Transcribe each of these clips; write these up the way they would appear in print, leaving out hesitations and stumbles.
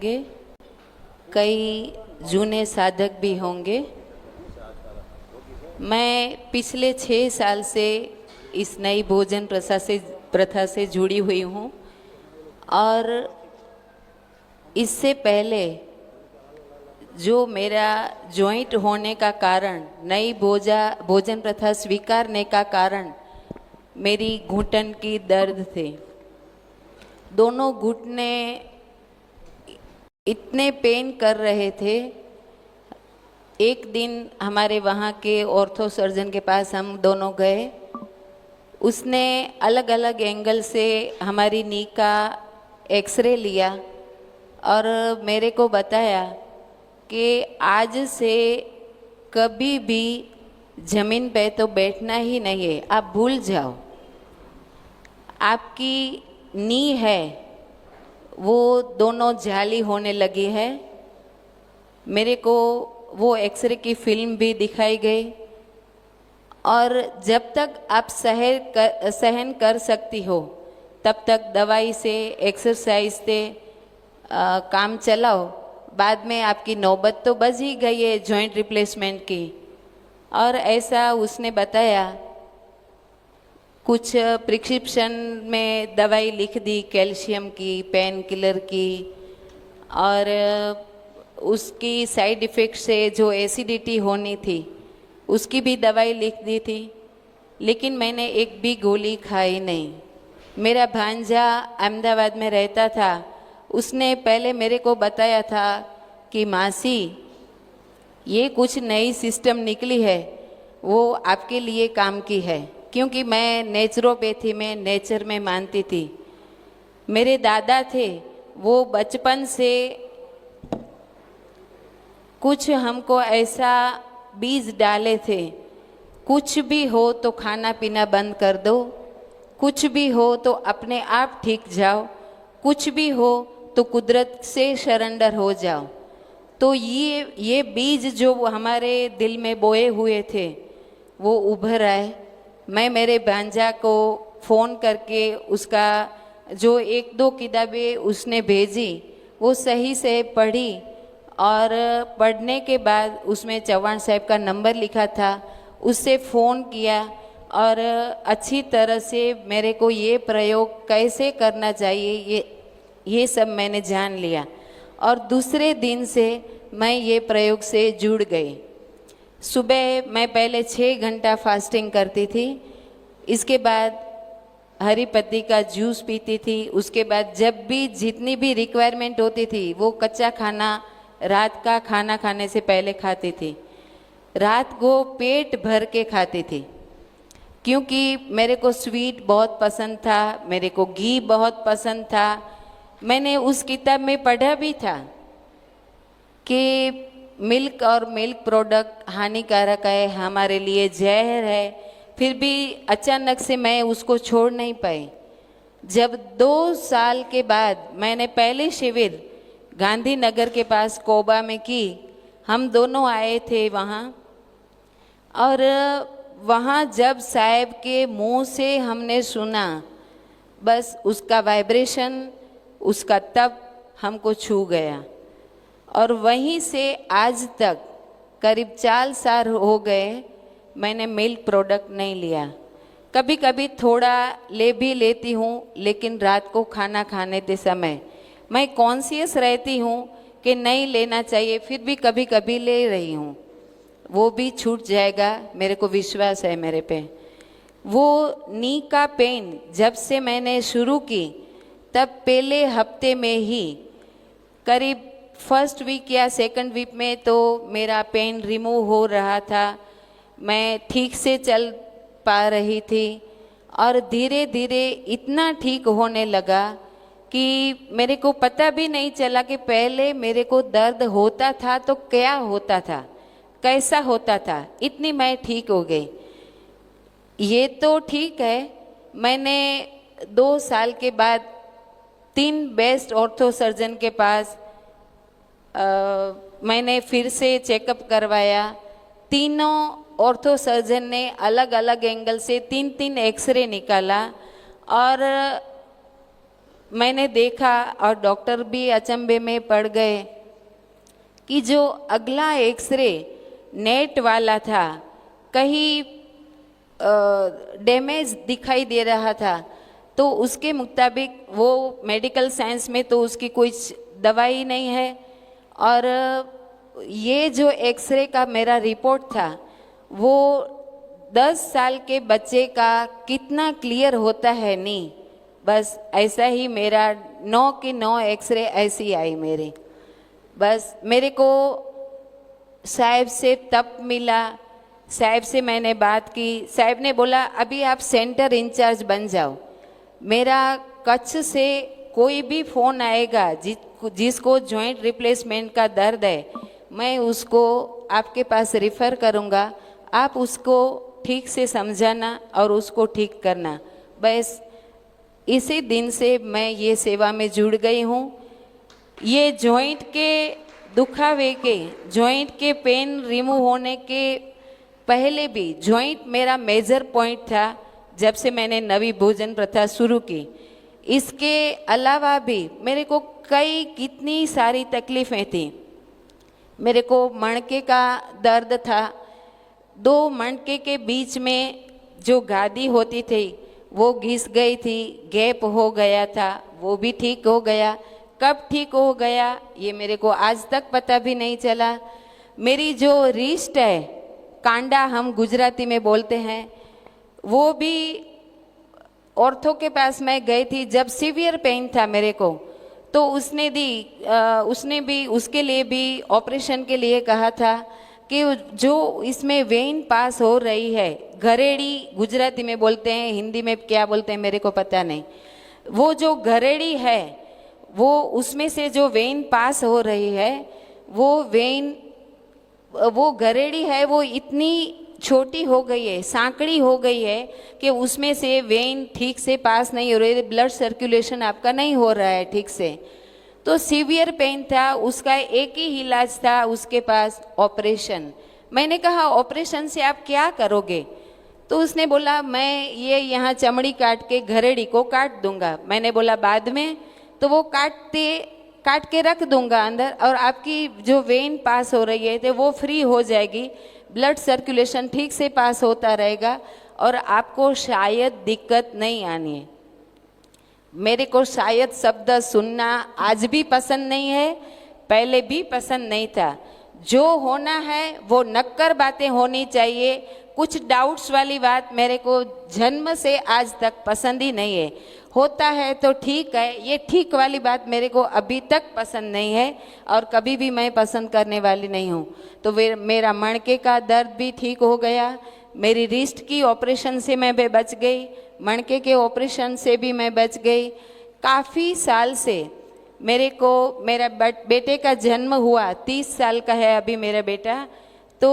होंगे, कई जूने साधक भी होंगे। मैं पिछले 6 साल से इस नई भोजन प्रथा से जुड़ी हुई हूँ और इससे पहले जो मेरा जॉइंट होने का कारण, नई भोजन प्रथा स्वीकारने का कारण मेरी घुटन की दर्द थे। दोनों घुटने इतने पेन कर रहे थे। एक दिन हमारे वहाँ के ऑर्थो सर्जन के पास हम दोनों गए। उसने अलग अलग एंगल से हमारी नी का एक्सरे लिया और मेरे को बताया कि आज से कभी भी ज़मीन पे तो बैठना ही नहीं है, आप भूल जाओ। आपकी नी है वो दोनों जाली होने लगी है। मेरे को वो एक्सरे की फिल्म भी दिखाई गई और जब तक आप सहन कर सकती हो तब तक दवाई से, एक्सरसाइज से काम चलाओ। बाद में आपकी नौबत तो बच ही गई है जॉइंट रिप्लेसमेंट की। और ऐसा उसने बताया। कुछ प्रिस्क्रिप्शन में दवाई लिख दी, कैल्शियम की, पेन किलर की, और उसकी साइड इफ़ेक्ट से जो एसिडिटी होनी थी उसकी भी दवाई लिख दी थी, लेकिन मैंने एक भी गोली खाई नहीं। मेरा भांजा अहमदाबाद में रहता था, उसने पहले मेरे को बताया था कि मासी ये कुछ नई सिस्टम निकली है, वो आपके लिए काम की है, क्योंकि मैं नेचुरोपैथी में, नेचर में मानती थी। मेरे दादा थे, वो बचपन से कुछ हमको ऐसा बीज डाले थे, कुछ भी हो तो खाना पीना बंद कर दो, कुछ भी हो तो अपने आप ठीक जाओ, कुछ भी हो तो कुदरत से सरेंडर हो जाओ। तो ये बीज जो हमारे दिल में बोए हुए थे वो उभर आए। मैं मेरे भांजा को फ़ोन करके उसका जो 1-2 किताबें उसने भेजी वो सही से पढ़ी और पढ़ने के बाद उसमें चौहान साहब का नंबर लिखा था, उससे फ़ोन किया और अच्छी तरह से मेरे को ये प्रयोग कैसे करना चाहिए ये सब मैंने जान लिया और दूसरे दिन से मैं ये प्रयोग से जुड़ गई। सुबह मैं पहले 6 घंटा फास्टिंग करती थी, इसके बाद हरी पत्ती का जूस पीती थी, उसके बाद जब भी जितनी भी रिक्वायरमेंट होती थी वो कच्चा खाना रात का खाना खाने से पहले खाती थी। रात को पेट भर के खाती थी क्योंकि मेरे को स्वीट बहुत पसंद था, मेरे को घी बहुत पसंद था। मैंने उस किताब में पढ़ा भी था कि मिल्क और मिल्क प्रोडक्ट हानिकारक है, हमारे लिए जहर है, फिर भी अचानक से मैं उसको छोड़ नहीं पाई। जब 2 साल के बाद मैंने पहले शिविर गांधीनगर के पास कोबा में की, हम दोनों आए थे वहाँ, और वहाँ जब साहब के मुंह से हमने सुना, बस उसका वाइब्रेशन, उसका तप हमको छू गया। और वहीं से आज तक करीब 4 साल हो गए मैंने मिल्क प्रोडक्ट नहीं लिया। कभी कभी थोड़ा ले भी लेती हूँ, लेकिन रात को खाना खाने के समय मैं कॉन्शियस रहती हूँ कि नहीं लेना चाहिए, फिर भी कभी कभी ले रही हूँ। वो भी छूट जाएगा, मेरे को विश्वास है मेरे पे। वो नी का पेन जब से मैंने शुरू की तब पहले हफ्ते में ही, करीब फर्स्ट वीक या सेकंड वीक में तो मेरा पेन रिमूव हो रहा था, मैं ठीक से चल पा रही थी और धीरे धीरे इतना ठीक होने लगा कि मेरे को पता भी नहीं चला कि पहले मेरे को दर्द होता था तो क्या होता था, कैसा होता था, इतनी मैं ठीक हो गई। ये तो ठीक है, मैंने 2 साल के बाद 3 बेस्ट ऑर्थो सर्जन के पास मैंने फिर से चेकअप करवाया। तीनों ऑर्थो सर्जन ने अलग अलग एंगल से 3-3 एक्सरे निकाला और मैंने देखा और डॉक्टर भी अचंभे में पड़ गए कि जो अगला एक्सरे नेट वाला था, कहीं डैमेज दिखाई दे रहा था, तो उसके मुताबिक वो मेडिकल साइंस में तो उसकी कोई दवाई नहीं है। और ये जो एक्सरे का मेरा रिपोर्ट था वो 10 साल के बच्चे का कितना क्लियर होता है नहीं, बस ऐसा ही मेरा 9 की 9 एक्सरे ऐसी आई मेरी। बस मेरे को साहब से तब मिला, साहब से मैंने बात की, साहब ने बोला अभी आप सेंटर इंचार्ज बन जाओ। मेरा कच्छ से कोई भी फ़ोन आएगा जिसको जॉइंट रिप्लेसमेंट का दर्द है, मैं उसको आपके पास रिफ़र करूँगा, आप उसको ठीक से समझाना और उसको ठीक करना। बस इसी दिन से मैं ये सेवा में जुड़ गई हूँ। ये जॉइंट के दुखावे के, जॉइंट के पेन रिमूव होने के पहले भी जॉइंट मेरा मेजर पॉइंट था जब से मैंने नवी भोजन प्रथा शुरू की। इसके अलावा भी मेरे को कितनी सारी तकलीफ़ें थी। मेरे को मणके का दर्द था, 2 मणके के बीच में जो गादी होती थी वो घिस गई थी, गैप हो गया था, वो भी ठीक हो गया। कब ठीक हो गया ये मेरे को आज तक पता भी नहीं चला। मेरी जो रिस्ट है, कांडा हम गुजराती में बोलते हैं, वो भी ऑर्थो के पास मैं गई थी जब सीवियर पेन था मेरे को, तो उसने भी उसके लिए भी ऑपरेशन के लिए कहा था कि जो इसमें वेन पास हो रही है, घरेड़ी गुजराती में बोलते हैं, हिंदी में क्या बोलते हैं मेरे को पता नहीं, वो जो घरेड़ी है वो उसमें से जो वेन पास हो रही है, वो घरेड़ी है वो इतनी छोटी हो गई है, सांकड़ी हो गई है कि उसमें से वेन ठीक से पास नहीं हो रही, ब्लड सर्कुलेशन आपका नहीं हो रहा है ठीक से। तो सीवियर पेन था, उसका एक ही इलाज था उसके पास, ऑपरेशन। मैंने कहा ऑपरेशन से आप क्या करोगे? तो उसने बोला मैं ये यहाँ चमड़ी काट के घरेड़ी को काट दूंगा। मैंने बोला बाद में, तो वो काट के रख दूंगा अंदर और आपकी जो वेन पास हो रही है तो वो फ्री हो जाएगी, ब्लड सर्कुलेशन ठीक से पास होता रहेगा और आपको शायद दिक्कत नहीं आनी है। मेरे को शायद शब्द सुनना आज भी पसंद नहीं है, पहले भी पसंद नहीं था। जो होना है वो नक्कर बातें होनी चाहिए, कुछ डाउट्स वाली बात मेरे को जन्म से आज तक पसंद ही नहीं है। होता है तो ठीक है, ये ठीक वाली बात मेरे को अभी तक पसंद नहीं है और कभी भी मैं पसंद करने वाली नहीं हूँ। तो मेरा मणके का दर्द भी ठीक हो गया, मेरी रिस्ट की ऑपरेशन से मैं भी बच गई, मणके के ऑपरेशन से भी मैं बच गई। काफ़ी साल से मेरा बेटे का जन्म हुआ, 30 साल का है अभी मेरा बेटा, तो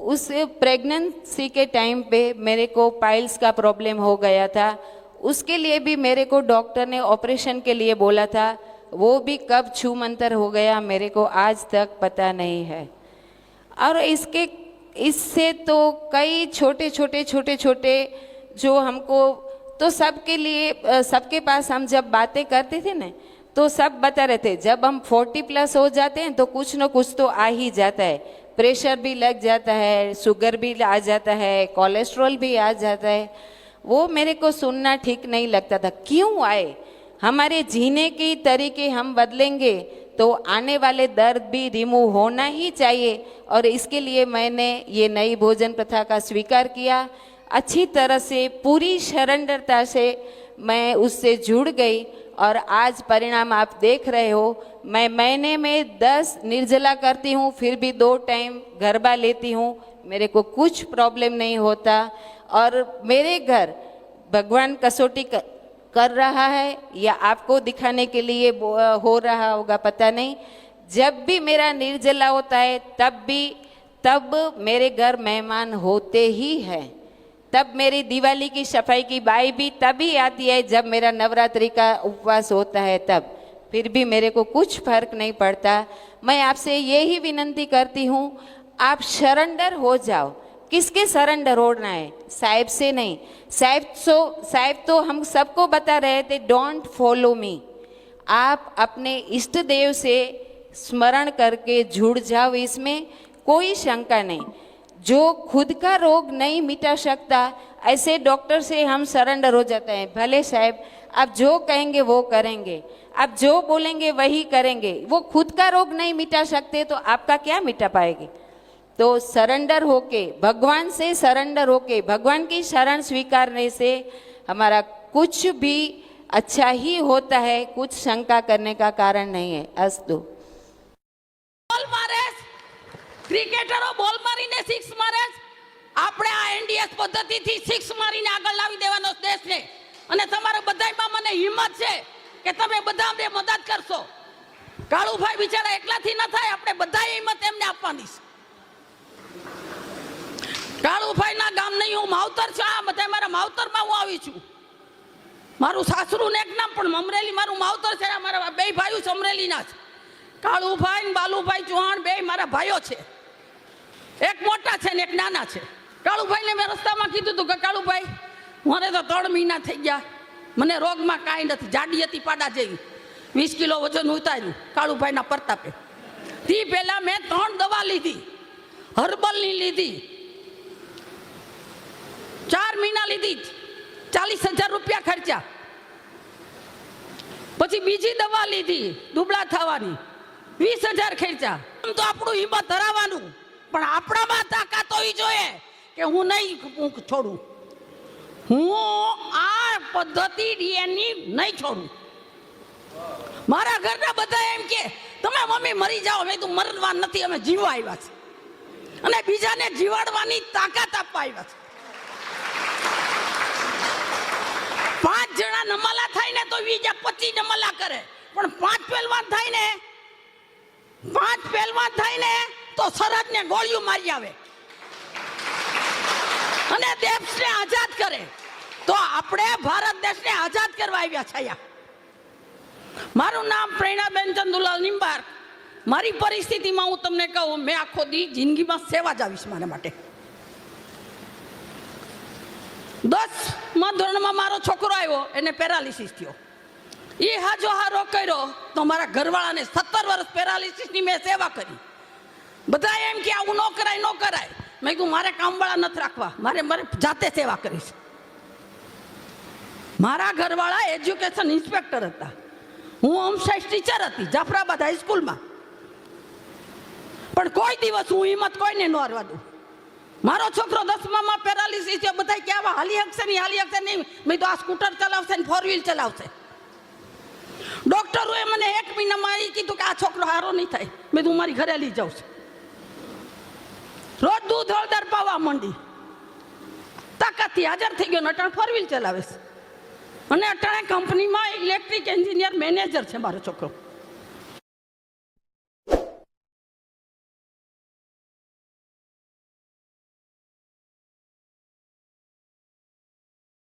उस प्रेगनेंसी के टाइम पे मेरे को पाइल्स का प्रॉब्लम हो गया था। उसके लिए भी मेरे को डॉक्टर ने ऑपरेशन के लिए बोला था, वो भी कब छू मंतर हो गया मेरे को आज तक पता नहीं है। और इससे तो कई छोटे जो हमको, तो सबके लिए सबके पास हम जब बातें करते थे ना तो सब बता रहे थे जब हम 40+ हो जाते हैं तो कुछ न कुछ तो आ ही जाता है, प्रेशर भी लग जाता है, शुगर भी आ जाता है, कोलेस्ट्रॉल भी आ जाता है। वो मेरे को सुनना ठीक नहीं लगता था। क्यों आए? हमारे जीने के तरीके हम बदलेंगे तो आने वाले दर्द भी रिमूव होना ही चाहिए। और इसके लिए मैंने ये नई भोजन प्रथा का स्वीकार किया, अच्छी तरह से पूरी सरेंडरता से मैं उससे जुड़ गई और आज परिणाम आप देख रहे हो। मैं महीने में 10 निर्जला करती हूँ, फिर भी 2 टाइम गरबा लेती हूँ, मेरे को कुछ प्रॉब्लम नहीं होता। और मेरे घर भगवान कसौटी कर रहा है या आपको दिखाने के लिए हो रहा होगा पता नहीं, जब भी मेरा निर्जला होता है तब मेरे घर मेहमान होते ही हैं। तब मेरी दिवाली की सफाई की बाई भी तभी आती है जब मेरा नवरात्रि का उपवास होता है तब। फिर भी मेरे को कुछ फर्क नहीं पड़ता। मैं आपसे यही विनंती करती हूँ, आप सरेंडर हो जाओ। किसके सरेंडर होना है? साहिब से नहीं। साहिब तो हम सबको बता रहे थे डोंट फॉलो मी, आप अपने इष्ट देव से स्मरण करके जुड़ जाओ, इसमें कोई शंका नहीं। जो खुद का रोग नहीं मिटा सकता ऐसे डॉक्टर से हम सरेंडर हो जाते हैं। भले साहब आप जो कहेंगे वो करेंगे, आप जो बोलेंगे वही करेंगे। वो खुद का रोग नहीं मिटा सकते तो आपका क्या मिटा पाएंगे। तो सरेंडर होके, भगवान से सरेंडर होके, भगवान की शरण स्वीकारने से हमारा कुछ भी अच्छा ही होता है, कुछ शंका करने का कारण नहीं है। अस्तु। બોલ મારે ક્રિકેટરો બોલ મારીને સિક્સ મારે, આપણે આ એનડીએસ પદ્ધતિથી સિક્સ મારીને આગળ લાવી દેવાનો દેશને। અને તમારા બધાયમાં મને હિંમત છે કે તમે બધા અમને મદદ કરશો। કાળુભાઈ બિચારા એકલાથી ન થાય, આપણે બધાએ હિંમત એમને આપવાની છે। કાળુભાઈના ગામ નહીં, હું માવતર છું, આ બધા મારા માવતરમાં હું આવી છું। મારું સાસરું ને એક નામ પણ અમરેલી મારું માવતર છે। મારા બે ભાઈઓ અમરેલીના છે, કાળુભાઈ ને બાલુભાઈ ચૌહાણ, બે મારા ભાઈઓ છે। એક મોટા છે ને એક નાના છે। કાળુભાઈને મેં રસ્તામાં કીધું હતું કે કાળુભાઈ મને તો 3 મહિના થઈ ગયા, મને રોગમાં કાંઈ નથી, જાડી હતી પાડા જેવી, 20 કિલો વજન ઉતાર્યું કાળુભાઈના પ્રતાપે। તે પહેલા મેં 3 દવા લીધી, હર્બલની લીધી, 4 મહિના લીધી, 40,000 રૂપિયા ખર્ચા। પછી બીજી દવા લીધી દુબળા થવાની, 20,000 ખર્ચા। આમ તો આપણું હિંમત ધરાવવાનું, પણ આપણામાં તાકાત હોવી જોઈએ કે હું નહીં છોડું, હું આ પદ્ધતિ ડીએનની નહીં છોડું। મારા ઘરના બધા એમ કે તમે મમ્મી મરી જાઓ, મેં તું મરવા નથી, અમે જીવવા આવ્યા છે અને બીજાને જીવાડવાની તાકાત આપવા આવ્યા છે। 5 જણા નમાલા થાય ને તો 20-25 નમાલા કરે, પણ 5 પહેલવાન થાય ને, 5 પહેલવાન થાય ને તો સરહદને ગોળીઓ મારી આવે અને દેશને આઝાદ કરે। તો આપણે ભારત દેશને આઝાદ કરવા આવ્યા છે। મારું નામ પ્રેરણાબેન ચંદુલાલ નિંબાર। મારી પરિસ્થિતિમાં હું તમને કહું, મેં આખો દી જિંદગીમાં સેવા જ આવીશ મારા માટે। 10મા ધોરણમાં મારો છોકરો આવ્યો, એને પેરાલિસિસ થયો, એ હાજો હારો કર્યો તો મારા ઘરવાળાને 17 વર્ષ પેરાલિસિસની મેં સેવા કરી। બધા એમ કે આવું ન કરાય, ન કરાય। મેં કીધું મારે કામવાળા નથી રાખવા, મારે જાતે સેવા કરીશ। મારા ઘરવાળા એજ્યુકેશન ઇન્સ્પેક્ટર હતા, હું હોમ સાયન્સ ટીચર હતી જાફરાબાદ હાઈસ્કૂલમાં, પણ કોઈ દિવસ હું હિંમત કોઈને ન હારવા દઉં। મારો છોકરો 10મામાં પેરાલિસિસ છે, બધા કે આવા હાલી શકશે નહીં, હાલી શકશે નહીં। મેં તો આ સ્કૂટર ચલાવશે ને 4 વ્હીલ ચલાવશે। ડોક્ટરોએ મને 1 મહિનામાં એ કીધું કે આ છોકરો હારો નહીં થાય। મેં તું મારી ઘરે લઈ જાઉં છું। રોજ દૂધ હળદર પાવા માંડી, તાકાતથી હાજર થઈ ગયો ને અટાણે 4 વ્હીલ ચલાવે છે અને અટાણે કંપનીમાં ઇલેક્ટ્રિક એન્જિનિયર મેનેજર છે મારો છોકરો।